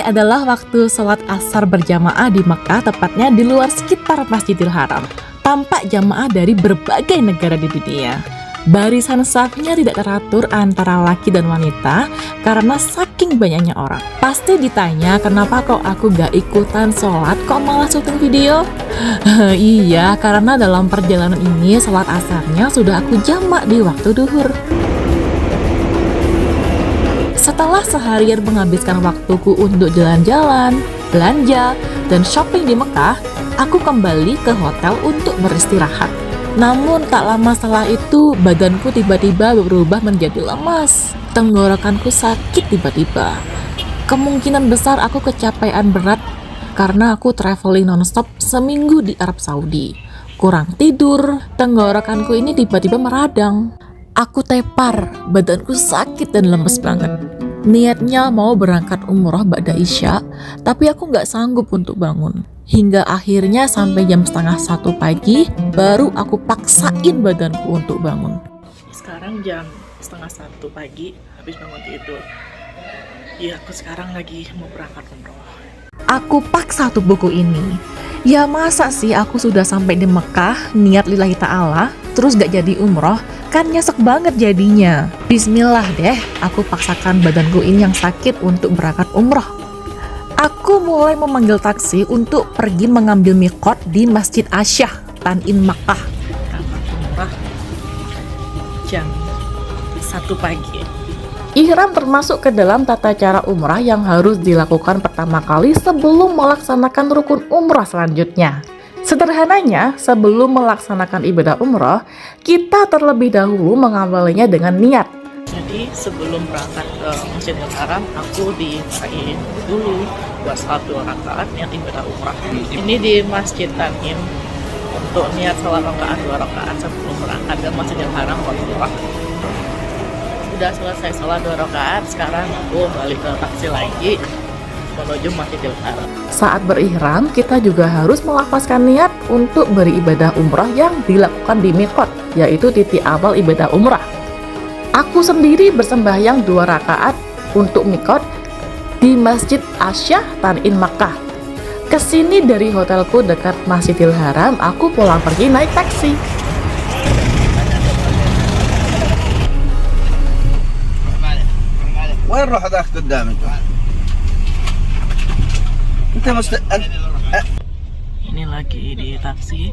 Ini adalah waktu sholat asar berjamaah di Mekah, tepatnya di luar sekitar Masjidil Haram. Tampak jamaah dari berbagai negara di dunia. Barisan safnya tidak teratur antara laki dan wanita karena saking banyaknya orang. Pasti ditanya kenapa kok aku gak ikutan sholat, kok malah syuting video? Iya, karena dalam perjalanan ini sholat asarnya sudah aku jamak di waktu duhur. Setelah seharian menghabiskan waktuku untuk jalan-jalan, belanja, dan shopping di Mekah, aku kembali ke hotel untuk beristirahat. Namun tak lama setelah itu, badanku tiba-tiba berubah menjadi lemas. Tenggorokanku sakit tiba-tiba. Kemungkinan besar aku kecapean berat karena aku traveling nonstop seminggu di Arab Saudi. Kurang tidur, tenggorokanku ini tiba-tiba meradang. Aku tepar, badanku sakit dan lemes banget. Niatnya mau berangkat umroh ba'da Isya, tapi aku gak sanggup untuk bangun. Hingga akhirnya sampai jam 12:30 pagi, baru aku paksain badanku untuk bangun. Sekarang jam 12:30 pagi, habis bangun tidur. Ya, aku sekarang lagi mau berangkat umroh. Aku paksa tubuhku ini. Ya masa sih aku sudah sampai di Mekah, niat lillahi ta'ala, terus gak jadi umroh? Kan nyesek banget jadinya. Bismillah deh, aku paksakan badanku ini yang sakit untuk berangkat umroh. Aku mulai memanggil taksi untuk pergi mengambil miqat di Masjid Asyah, Tan'im, Makkah. Berangkat umroh jam 1 pagi. Ihram termasuk ke dalam tata cara umrah yang harus dilakukan pertama kali sebelum melaksanakan rukun umrah selanjutnya. Sederhananya, sebelum melaksanakan ibadah umrah, kita terlebih dahulu mengawalinya dengan niat. Jadi sebelum berangkat ke Masjidil Haram, aku dimintain dulu buat 1 rakaat niat ibadah umrah. Ini di Masjid Tan'im untuk niat salat rakaat 2 rakaat sebelum berangkat ke Masjidil Haram buat umrah. Udah selesai salat 2 rakaat, sekarang aku balik ke taksi lagi menuju Masjidil Haram. Saat berihram, kita juga harus melafazkan niat untuk beribadah umrah yang dilakukan di miqat, yaitu titik awal ibadah umrah. Aku sendiri bersembahyang 2 rakaat untuk miqat di Masjid Asyah, Tan'im, Makkah. Kesini dari hotelku dekat Masjidil Haram, aku pulang pergi naik taksi. وين روح ذاك قدامك؟ Ini lagi di taksi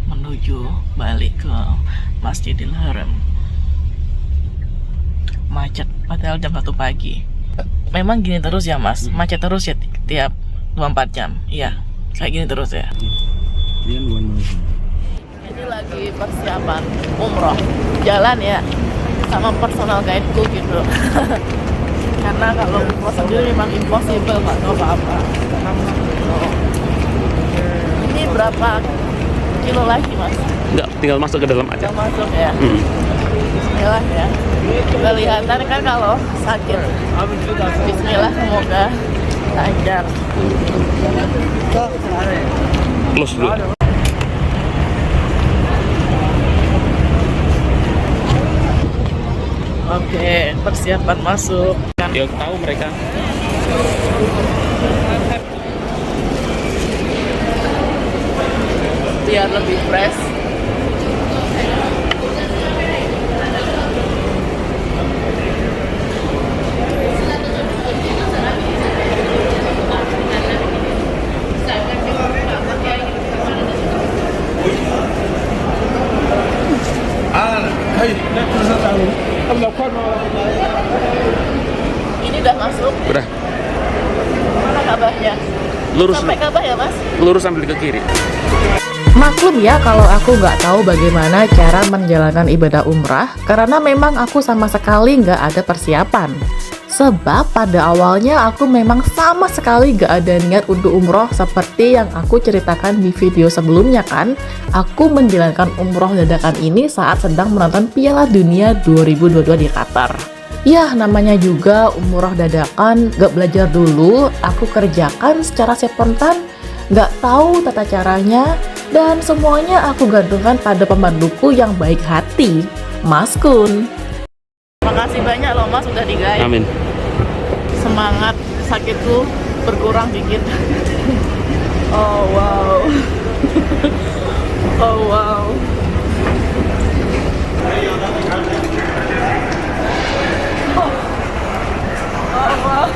menuju balik ke Masjidil Haram. Macet padahal jam 1 pagi. Memang gini terus ya mas? Macet terus ya tiap 24 jam? Iya, kayak gini terus ya? Ini lagi persiapan umroh, jalan ya sama personal guide-ku gitu. Karena kalau umroh sendiri memang impossible, nggak tahu apa-apa. Ini berapa kilo lagi mas? Enggak, tinggal masuk ke dalam aja. Tinggal masuk ya. Bismillah ya. Kelihatan kan kalau sakit. Bismillah, semoga lancar. Close dulu. Oke, persiapan masuk. Ya tahu mereka. Biar lebih fresh. Ini udah masuk. Udah, Mana Ka'bahnya? lurus. Sampai Ka'bah ya mas? Lurus sambil ke kiri. Maklum ya kalau aku nggak tahu bagaimana cara menjalankan ibadah umrah karena memang aku sama sekali nggak ada persiapan. Sebab pada awalnya aku memang sama sekali nggak ada niat untuk umroh seperti yang aku ceritakan di video sebelumnya kan. Aku menjalankan umroh dadakan ini saat sedang menonton Piala Dunia 2022 di Qatar. Ya namanya juga umroh dadakan, gak belajar dulu, aku kerjakan secara spontan, gak tahu tata caranya, dan semuanya aku gantungkan pada pemanduku yang baik hati, Mas Kun. Makasih banyak loh Mas udah digait. Amin. Semangat sakitku berkurang dikit. Oh wow. Oh wow. Oh wow.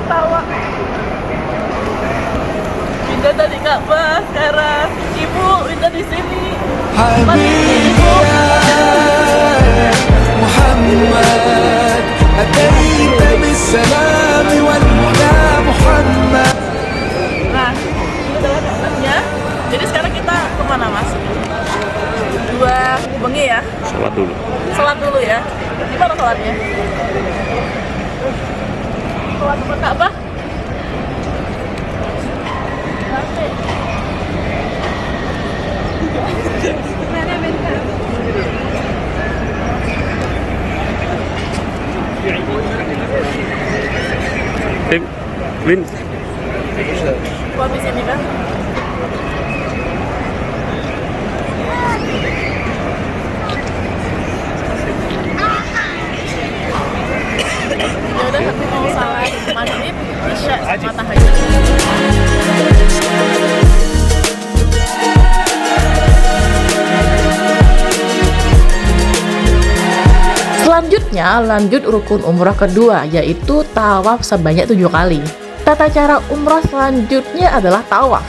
Tawa. Pindah dari Ka'bah sekarang. Ibu, pindah di sini. حبيبي يا محمد أتيت بالسلام والهدى محمد. Nah, ini adalah Ka'bahnya. Jadi sekarang kita kemana, Mas? Dua bengi ya? Sholat dulu. Sholat dulu ya. Gimana sholatnya? Sholat ke Ka'bah? Win, Kok di sini kan? Ya udah, aku mau salat maghrib, isya sama tahajud. Selanjutnya, lanjut rukun umrah kedua, yaitu tawaf sebanyak 7 kali. Tata cara umrah selanjutnya adalah tawaf.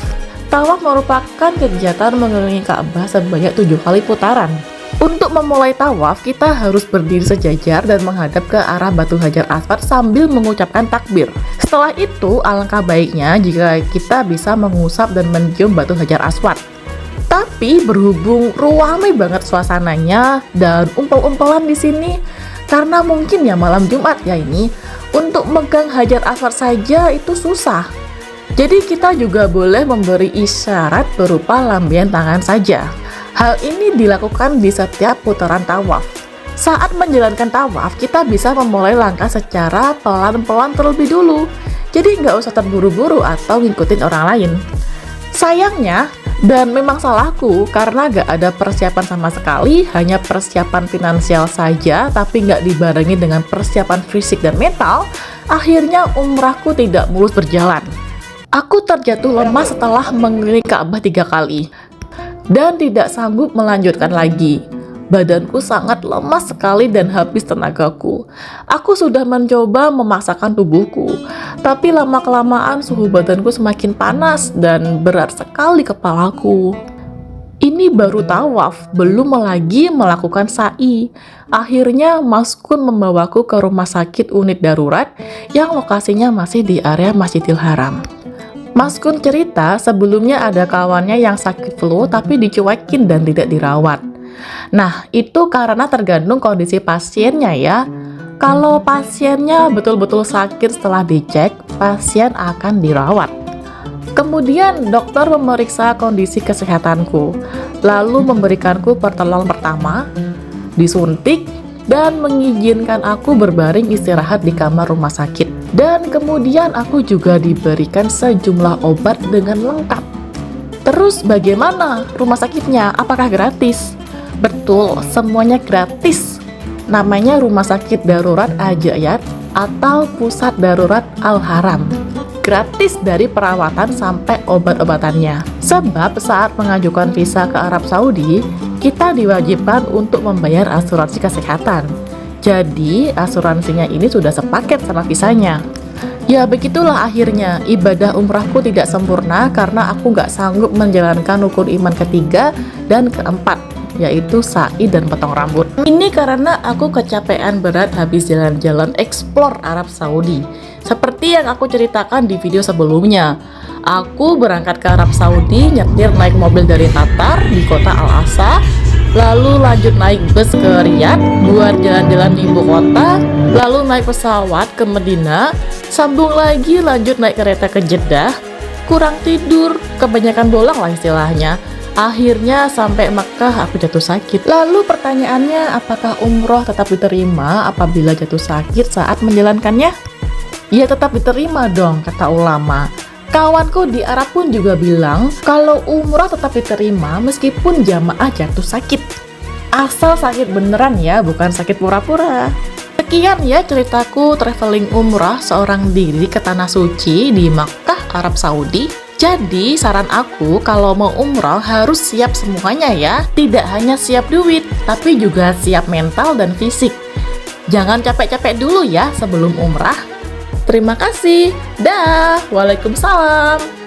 Tawaf merupakan kegiatan mengelilingi Ka'bah sebanyak 7 kali putaran. Untuk memulai tawaf, kita harus berdiri sejajar dan menghadap ke arah batu Hajar Aswad sambil mengucapkan takbir. Setelah itu, alangkah baiknya jika kita bisa mengusap dan mencium batu Hajar Aswad. Tapi berhubung ramai banget suasananya dan umpel-umpelan di sini, karena mungkin ya malam Jumat ya ini, untuk megang Hajar Aswad saja itu susah. Jadi kita juga boleh memberi isyarat berupa lambaian tangan saja. Hal ini dilakukan di setiap putaran tawaf. Saat menjalankan tawaf, kita bisa memulai langkah secara pelan-pelan terlebih dulu. Jadi nggak usah terburu-buru atau ngikutin orang lain. Sayangnya, dan memang salahku karena gak ada persiapan sama sekali, hanya persiapan finansial saja tapi gak dibarengi dengan persiapan fisik dan mental, akhirnya umrahku tidak mulus berjalan. Aku terjatuh lemas setelah mengelilingi Ka'bah 3 kali dan tidak sanggup melanjutkan lagi. Badanku sangat lemas sekali dan habis tenagaku. Aku sudah mencoba memaksakan tubuhku, tapi lama-kelamaan suhu badanku semakin panas dan berat sekali kepalaku. Ini baru tawaf, belum lagi melakukan sa'i. Akhirnya Mas Kun membawaku ke rumah sakit unit darurat yang lokasinya masih di area Masjidil Haram. Mas Kun cerita sebelumnya ada kawannya yang sakit flu tapi dicuekin dan tidak dirawat. Nah, itu karena tergantung kondisi pasiennya ya. Kalau pasiennya betul-betul sakit setelah dicek, pasien akan dirawat. Kemudian dokter memeriksa kondisi kesehatanku, lalu memberikanku pertolongan pertama, disuntik, dan mengizinkan aku berbaring istirahat di kamar rumah sakit. Dan kemudian aku juga diberikan sejumlah obat dengan lengkap. Terus bagaimana rumah sakitnya? Apakah gratis? Betul, semuanya gratis. Namanya Rumah Sakit Darurat Ajaiyat atau Pusat Darurat Al-Haram. Gratis dari perawatan sampai obat-obatannya. Sebab saat mengajukan visa ke Arab Saudi, kita diwajibkan untuk membayar asuransi kesehatan. Jadi, asuransinya ini sudah sepaket sama visanya. Ya begitulah akhirnya, ibadah umrahku tidak sempurna karena aku nggak sanggup menjalankan rukun iman ketiga dan keempat, yaitu sa'i dan potong rambut. Ini karena aku kecapean berat habis jalan-jalan explore Arab Saudi. Seperti yang aku ceritakan di video sebelumnya, aku berangkat ke Arab Saudi, nyetir naik mobil dari Qatar di kota Al-Asa, lalu lanjut naik bus ke Riyadh buat jalan-jalan di ibu kota, lalu naik pesawat ke Medina, sambung lagi lanjut naik kereta ke Jeddah, kurang tidur, kebanyakan bolang lah istilahnya. Akhirnya sampai Mekah aku jatuh sakit. Lalu pertanyaannya, apakah umroh tetap diterima apabila jatuh sakit saat menjalankannya? Ya tetap diterima dong, kata ulama. Kawanku di Arab pun juga bilang kalau umroh tetap diterima meskipun jamaah jatuh sakit. Asal sakit beneran ya, bukan sakit pura-pura. Sekian ya ceritaku traveling umrah seorang diri ke Tanah Suci di Makkah, Arab Saudi. Jadi saran aku kalau mau umrah harus siap semuanya ya. Tidak hanya siap duit, tapi juga siap mental dan fisik. Jangan capek-capek dulu ya sebelum umrah. Terima kasih. Dah. Waalaikumsalam.